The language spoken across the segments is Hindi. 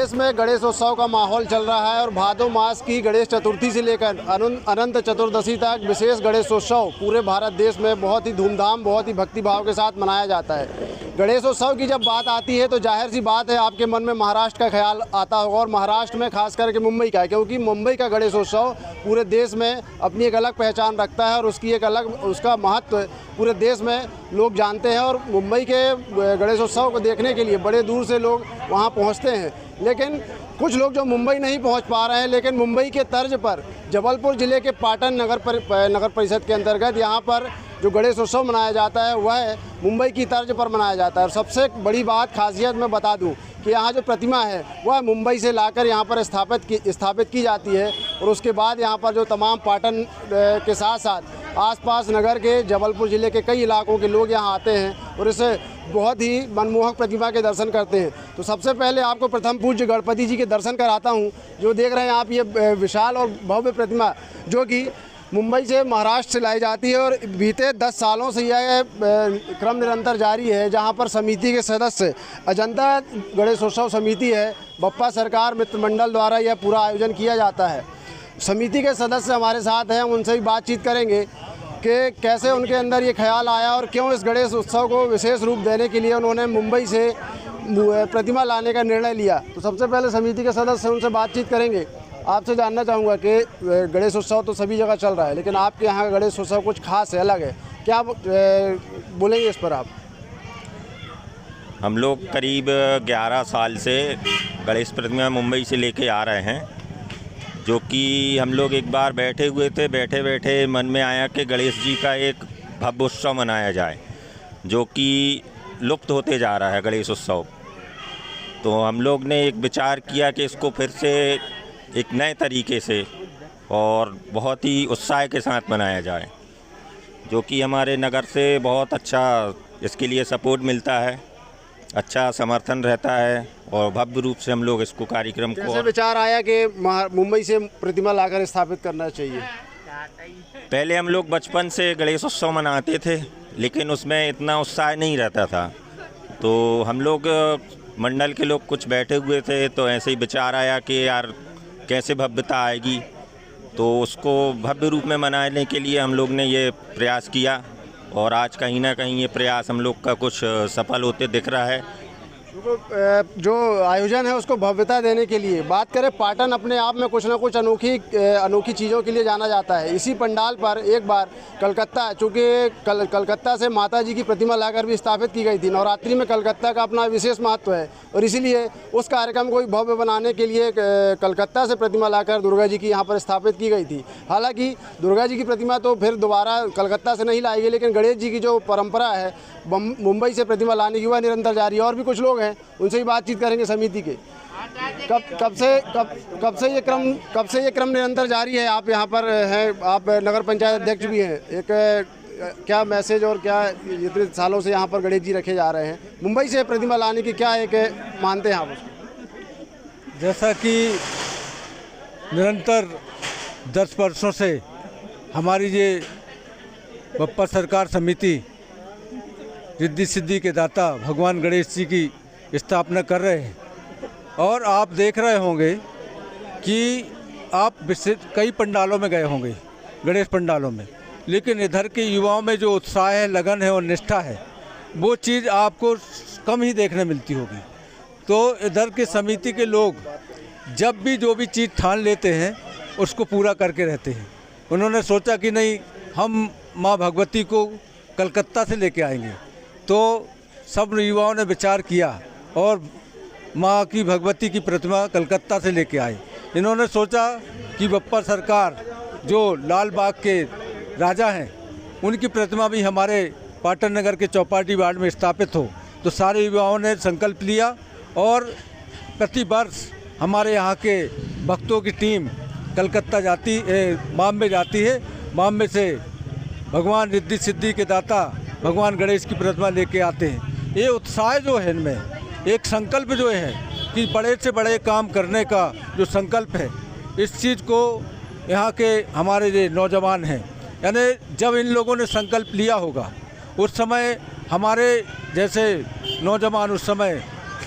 देश में गणेशोत्सव का माहौल चल रहा है और भादो मास की गणेश चतुर्थी से लेकर अनंत चतुर्दशी तक विशेष गणेशोत्सव पूरे भारत देश में बहुत ही धूमधाम, बहुत ही भक्तिभाव के साथ मनाया जाता है। गणेशोत्सव की जब बात आती है तो जाहिर सी बात है आपके मन में महाराष्ट्र का ख्याल आता होगा, और महाराष्ट्र में खास करके मुंबई का, क्योंकि मुंबई का गणेशोत्सव पूरे देश में अपनी एक अलग पहचान रखता है और उसकी एक अलग उसका महत्व पूरे देश में लोग जानते हैं। और मुंबई के गणेशोत्सव को देखने के लिए बड़े दूर से लोग वहां पहुंचते हैं। लेकिन कुछ लोग जो मुंबई नहीं पहुंच पा रहे हैं, लेकिन मुंबई के तर्ज पर जबलपुर ज़िले के पाटन नगर परिषद के अंतर्गत यहाँ पर जो गणेशोत्सव मनाया जाता है वह मुंबई की तर्ज पर मनाया जाता है। और सबसे बड़ी बात, खासियत मैं बता दूं कि यहाँ जो प्रतिमा है वह मुंबई से लाकर यहाँ पर स्थापित की जाती है, और उसके बाद यहाँ पर जो तमाम पाटन के साथ साथ आसपास नगर के जबलपुर ज़िले के कई इलाकों के लोग यहाँ आते हैं और इसे बहुत ही मनमोहक प्रतिमा के दर्शन करते हैं। तो सबसे पहले आपको प्रथम पूज्य गणपति जी के दर्शन कराता हूँ। जो देख रहे हैं आप, ये विशाल और भव्य प्रतिमा जो कि मुंबई से महाराष्ट्र से लाई जाती है और बीते 10 सालों से यह क्रम निरंतर जारी है, जहां पर समिति के सदस्य अजंता गणेशोत्सव समिति है, बप्पा सरकार मित्र मंडल द्वारा यह पूरा आयोजन किया जाता है। समिति के सदस्य हमारे साथ हैं, उनसे भी बातचीत करेंगे कि कैसे उनके अंदर ये ख्याल आया और क्यों इस गणेश उत्सव को विशेष रूप देने के लिए उन्होंने मुंबई से प्रतिमा लाने का निर्णय लिया। तो सबसे पहले समिति के सदस्य, उनसे बातचीत करेंगे। आपसे जानना चाहूँगा कि गणेश उत्सव तो सभी जगह चल रहा है, लेकिन आपके यहाँ गणेश उत्सव कुछ खास है, अलग है, क्या बोलेंगे इस पर आप? हम लोग करीब 11 साल से गणेश प्रतिमा मुंबई से लेके आ रहे हैं, जो कि हम लोग एक बार बैठे हुए थे, बैठे बैठे मन में आया कि गणेश जी का एक भव्य उत्सव मनाया जाए, जो कि लुप्त होते जा रहा है गणेश उत्सव। तो हम लोग ने एक विचार किया कि इसको फिर से एक नए तरीके से और बहुत ही उत्साह के साथ मनाया जाए, जो कि हमारे नगर से बहुत अच्छा इसके लिए सपोर्ट मिलता है, अच्छा समर्थन रहता है और भव्य रूप से हम लोग इसको कार्यक्रम को। कैसे विचार आया कि मुंबई से प्रतिमा लाकर स्थापित करना चाहिए? पहले हम लोग बचपन से गणेश उत्सव मनाते थे, लेकिन उसमें इतना उत्साह नहीं रहता था। तो हम लोग मंडल के लोग कुछ बैठे हुए थे, तो ऐसे ही विचार आया कि यार कैसे भव्यता आएगी, तो उसको भव्य रूप में मनाने के लिए हम लोग ने ये प्रयास किया और आज कहीं ना कहीं ये प्रयास हम लोग का कुछ सफल होते दिख रहा है। जो आयोजन है उसको भव्यता देने के लिए बात करें, पाटन अपने आप में कुछ ना कुछ अनोखी चीज़ों के लिए जाना जाता है। इसी पंडाल पर एक बार कलकत्ता, चूँकि कलकत्ता से माता जी की प्रतिमा लाकर भी स्थापित की गई थी। नवरात्रि में कलकत्ता का अपना विशेष महत्व है और इसीलिए उस कार्यक्रम को भव्य बनाने के लिए कलकत्ता से प्रतिमा लाकर दुर्गा जी की यहाँ पर स्थापित की गई थी। हालाँकि दुर्गा जी की प्रतिमा तो फिर दोबारा कलकत्ता से नहीं लाई गई, लेकिन गणेश जी की जो परंपरा है मुंबई से प्रतिमा लाने की वह निरंतर जारी है। और भी कुछ लोग हैं, उनसे ही बातचीत करेंगे समिति के। कब से ये क्रम निरंतर जारी है? आप यहाँ पर हैं, आप नगर पंचायत अध्यक्ष भी हैं। एक क्या मैसेज और क्या इतने सालों से यहाँ पर गणेश जी रखे जा रहे हैं, मुंबई से प्रतिमा लाने की क्या एक मानते हैं आप उसको? जैसा कि निरंतर 10 वर्षों से हमारी ये बप्पा सरकार समिति रिद्धि सिद्धि के दाता भगवान गणेश जी की स्थापना कर रहे हैं, और आप देख रहे होंगे कि आप कई पंडालों में गए होंगे, गणेश पंडालों में, लेकिन इधर के युवाओं में जो उत्साह है, लगन है और निष्ठा है, वो चीज़ आपको कम ही देखने मिलती होगी। तो इधर के समिति के लोग जब भी जो भी चीज़ ठान लेते हैं उसको पूरा करके रहते हैं। उन्होंने सोचा कि नहीं, हम माँ भगवती को कलकत्ता से लेके आएंगे, तो सब युवाओं ने विचार किया और माँ की भगवती की प्रतिमा कलकत्ता से लेके आए। इन्होंने सोचा कि बप्पा सरकार जो लाल बाग के राजा हैं, उनकी प्रतिमा भी हमारे पाटन नगर के चौपाटी वार्ड में स्थापित हो। तो सारे युवाओं ने संकल्प लिया और प्रति वर्ष हमारे यहाँ के भक्तों की टीम कलकत्ता बॉम्बे जाती है। बॉम्बे से भगवान रिद्धि सिद्धि के दाता भगवान गणेश की प्रतिमा लेके आते हैं। ये उत्साह जो है इनमें, एक संकल्प जो है कि बड़े से बड़े काम करने का जो संकल्प है, इस चीज़ को यहाँ के हमारे जो नौजवान हैं, यानी जब इन लोगों ने संकल्प लिया होगा उस समय हमारे जैसे नौजवान उस समय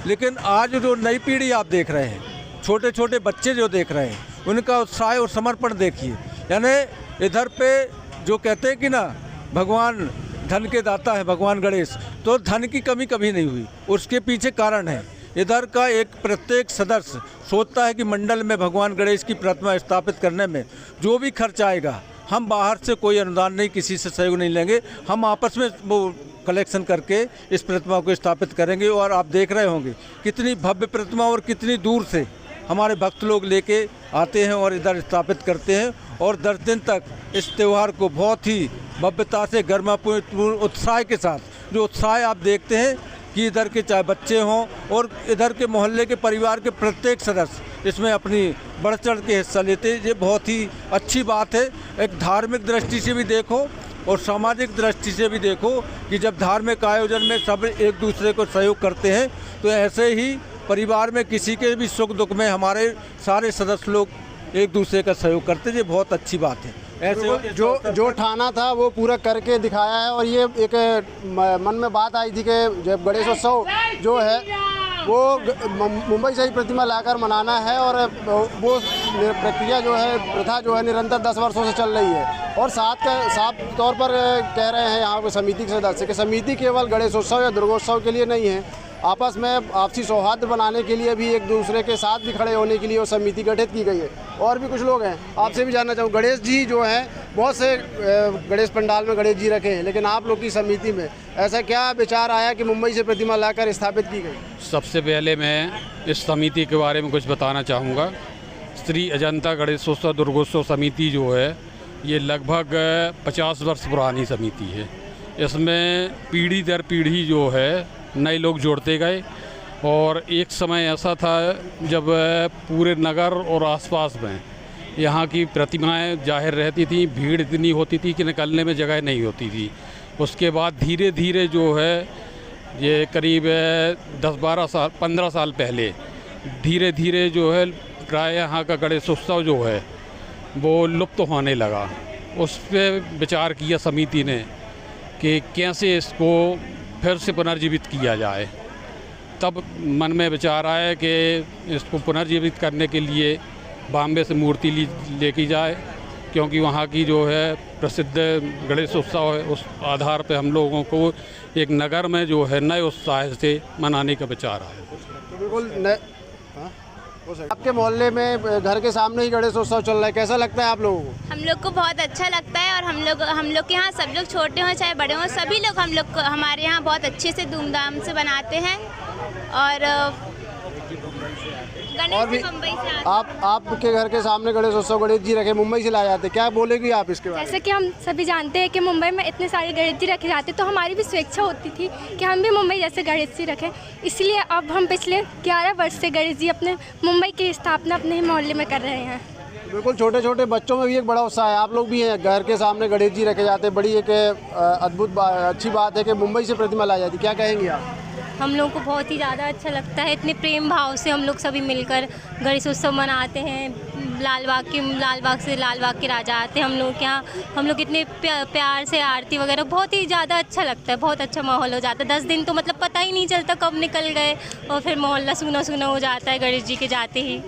लेकिन आज जो नई पीढ़ी आप देख रहे हैं, छोटे छोटे बच्चे जो देख रहे हैं, उनका उत्साह और समर्पण देखिए। यानी इधर पे जो कहते हैं कि ना भगवान धन के दाता है भगवान गणेश, तो धन की कमी कभी नहीं हुई। उसके पीछे कारण है, इधर का एक प्रत्येक सदस्य सोचता है कि मंडल में भगवान गणेश की प्रतिमा स्थापित करने में जो भी खर्च आएगा, हम बाहर से कोई अनुदान नहीं, किसी से सहयोग नहीं लेंगे, हम आपस में वो कलेक्शन करके इस प्रतिमा को स्थापित करेंगे। और आप देख रहे होंगे कितनी भव्य प्रतिमा और कितनी दूर से हमारे भक्त लोग लेके आते हैं और इधर स्थापित करते हैं। और 10 दिन तक इस त्यौहार को बहुत ही भव्यता से गर्मापूर्ण उत्साह के साथ, जो उत्साह आप देखते हैं कि इधर के चाहे बच्चे हों और इधर के मोहल्ले के परिवार के प्रत्येक सदस्य इसमें अपनी बढ़ चढ़ के हिस्सा लेते हैं। ये बहुत ही अच्छी बात है। एक धार्मिक दृष्टि से भी देखो और सामाजिक दृष्टि से भी देखो कि जब धार्मिक आयोजन में सब एक दूसरे को सहयोग करते हैं, तो ऐसे ही परिवार में किसी के भी सुख दुख में हमारे सारे सदस्य लोग एक दूसरे का सहयोग करते हैं। ये बहुत अच्छी बात है। ऐसे जो ठाना था वो पूरा करके दिखाया है। और ये एक मन में बात आई थी कि जब गणेशोत्सव जो है वो मुंबई से ही प्रतिमा लाकर मनाना है, और वो प्रक्रिया जो है, प्रथा जो है निरंतर 10 वर्षों से चल रही है। और साफ तौर पर कह रहे हैं यहाँ के समिति के सदस्य कि समिति केवल गणेशोत्सव या दुर्गोत्सव के लिए नहीं है, आपस में आपसी सौहार्द बनाने के लिए भी, एक दूसरे के साथ भी खड़े होने के लिए वो समिति गठित की गई है। और भी कुछ लोग हैं, आपसे भी जानना चाहूँ, गणेश जी जो हैं, बहुत से गणेश पंडाल में गणेश जी रखे हैं, लेकिन आप लोग की समिति में ऐसा क्या विचार आया कि मुंबई से प्रतिमा लाकर स्थापित की गई? सबसे पहले मैं इस समिति के बारे में कुछ बताना चाहूँगा। श्री अजंता गणेशोत्सव दुर्गोत्सव समिति जो है, ये लगभग 50 वर्ष पुरानी समिति है। इसमें पीढ़ी दर पीढ़ी जो है नए लोग जोड़ते गए। और एक समय ऐसा था जब पूरे नगर और आसपास में यहाँ की प्रतिमाएं जाहिर रहती थी, भीड़ इतनी होती थी कि निकलने में जगह नहीं होती थी। उसके बाद धीरे धीरे जो है, ये करीब 10-12 साल 15 साल पहले धीरे धीरे जो है प्राय यहाँ का गणेशोत्सव जो है वो लुप्त होने लगा। उस पर विचार किया समिति ने कि कैसे इसको फिर से पुनर्जीवित किया जाए। तब मन में विचार आया कि इसको पुनर्जीवित करने के लिए बॉम्बे से मूर्ति लेके जाए, क्योंकि वहाँ की जो है प्रसिद्ध गणेशोत्सव है। उस आधार पे हम लोगों को एक नगर में जो है नए उत्साह से मनाने का विचार आया। तो बिल्कुल आपके मोहल्ले में घर के सामने ही गणेशोत्सव चल रहा है, कैसा लगता है आप लोगों को? हम लोग को बहुत अच्छा लगता है। और हम लोग के यहाँ सब लोग, छोटे हों चाहे बड़े हों, सभी लोग हमारे यहाँ बहुत अच्छे से धूमधाम से बनाते हैं। और गणेश जी मुंबई से आते। आपके घर के सामने गणेशोत्सव गणेश जी रखे मुंबई से लाए जाते, क्या बोलेगी आप इसके बारे में? जैसे कि हम सभी जानते हैं कि मुंबई में इतने सारे गणेश जी रखे जाते, तो हमारी भी स्वेच्छा होती थी कि हम भी मुंबई जैसे गणेश जी रखें। इसलिए अब हम पिछले 11 वर्ष से गणेश जी अपने मुंबई की स्थापना अपने ही मोहल्ले में कर रहे हैं। बिल्कुल, छोटे छोटे बच्चों में भी एक बड़ा उत्साह है। आप लोग भी हैं, घर के सामने गणेश जी रखे जाते, बड़ी एक अद्भुत अच्छी बात है कि मुंबई से प्रतिमा लाई जाती, क्या कहेंगे आप? हम लोग को बहुत ही ज़्यादा अच्छा लगता है। इतने प्रेम भाव से हम लोग सभी मिलकर गणेशोत्सव मनाते हैं। लालबाग से लालबाग के राजा आते हैं हम लोग के यहाँ। हम लोग इतने प्यार से आरती वगैरह, बहुत ही ज़्यादा अच्छा लगता है। बहुत अच्छा माहौल हो जाता है। 10 दिन तो मतलब पता ही नहीं चलता कब निकल गए, और फिर मोहल्ला सूना सूना हो जाता है गणेश जी के जाते ही।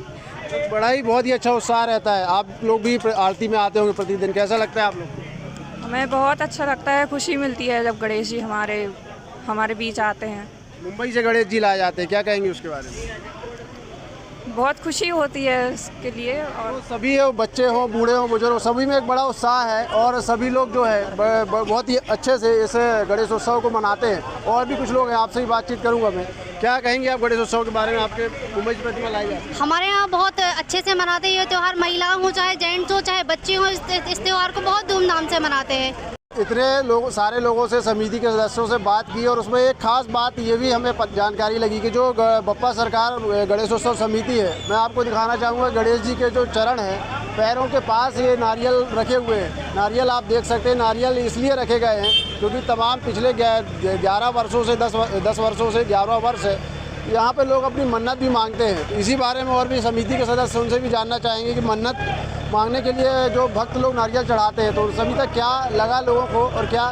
बड़ा ही बहुत ही अच्छा उत्साह रहता है। आप लोग भी आरती में आते होंगे प्रतिदिन, कैसा लगता है आप लोग? हमें बहुत अच्छा लगता है, खुशी मिलती है जब गणेश जी हमारे बीच आते हैं। मुंबई से गणेश जी लाए जाते हैं, क्या कहेंगे उसके बारे में? बहुत खुशी होती है इसके लिए। और सभी हो, बच्चे हों, बूढ़े हों, बुजुर्ग हों, सभी में एक बड़ा उत्साह है। और सभी लोग जो है बहुत ही अच्छे से इस गणेशोत्सव को मनाते हैं। और भी कुछ लोग हैं, आपसे ही बातचीत करूंगा मैं। क्या कहेंगे आप गणेशोत्सव के बारे में? आपके मुंबई से प्रतिमा लाई जाती है। हमारे यहाँ बहुत अच्छे से मनाते हैं ये त्यौहार। महिला हो चाहे जेंट्स हो चाहे बच्चे हों, इस त्यौहार को बहुत धूमधाम से मनाते हैं। इतने लोग, सारे लोगों से, समिति के सदस्यों से बात की, और उसमें एक खास बात ये भी हमें जानकारी लगी कि जो बप्पा सरकार गणेशोत्सव समिति है, मैं आपको दिखाना चाहूँगा गणेश जी के जो चरण हैं, पैरों के पास ये नारियल रखे हुए हैं। नारियल आप देख सकते हैं, नारियल इसलिए रखे गए हैं क्योंकि तमाम पिछले 11 वर्षों से 10 वर्षों से 11वां वर्ष है, यहाँ पे लोग अपनी मन्नत भी मांगते हैं। इसी बारे में और भी समिति के सदस्य उनसे भी जानना चाहेंगे कि मन्नत मांगने के लिए जो भक्त लोग नारियल चढ़ाते हैं, तो सभी तक क्या लगा लोगों को, और क्या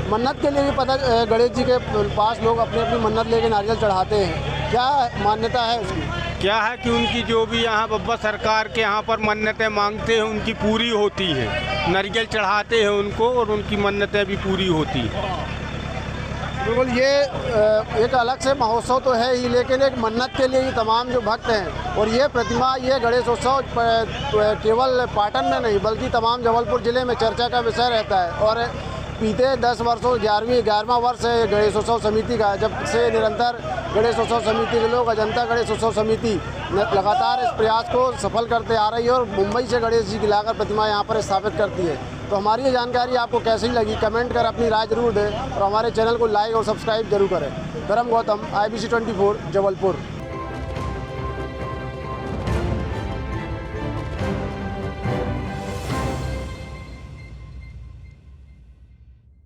मन्नत के लिए भी पता गणेश जी के पास लोग अपनी अपनी मन्नत लेके नारियल चढ़ाते हैं। क्या मान्यता है उसकी? क्या है कि उनकी जो भी यहाँ बब्बर सरकार के यहाँ पर मन्नतें मांगते हैं उनकी पूरी होती है। नारियल चढ़ाते हैं उनको और उनकी मन्नतें भी पूरी होती हैं। बिल्कुल, ये एक अलग से महोत्सव तो है ही, लेकिन एक मन्नत के लिए ये तमाम जो भक्त हैं और ये प्रतिमा, ये गणेशोत्सव केवल पाटन में नहीं बल्कि तमाम जबलपुर ज़िले में चर्चा का विषय रहता है। और बीते 10 वर्षों 11वां वर्ष है गणेशोत्सव समिति का, जब से निरंतर गणेशोत्सव समिति के लोग अजंता गणेशोत्सव समिति लगातार इस प्रयास को सफल करते आ रही है और मुंबई से गणेश जी की लाकर प्रतिमा यहाँ पर स्थापित करती है। तो हमारी ये जानकारी आपको कैसी लगी, कमेंट कर अपनी राय जरूर दें और हमारे चैनल को लाइक और सब्सक्राइब जरूर करें। धर्म गौतम, IBC 24 जबलपुर।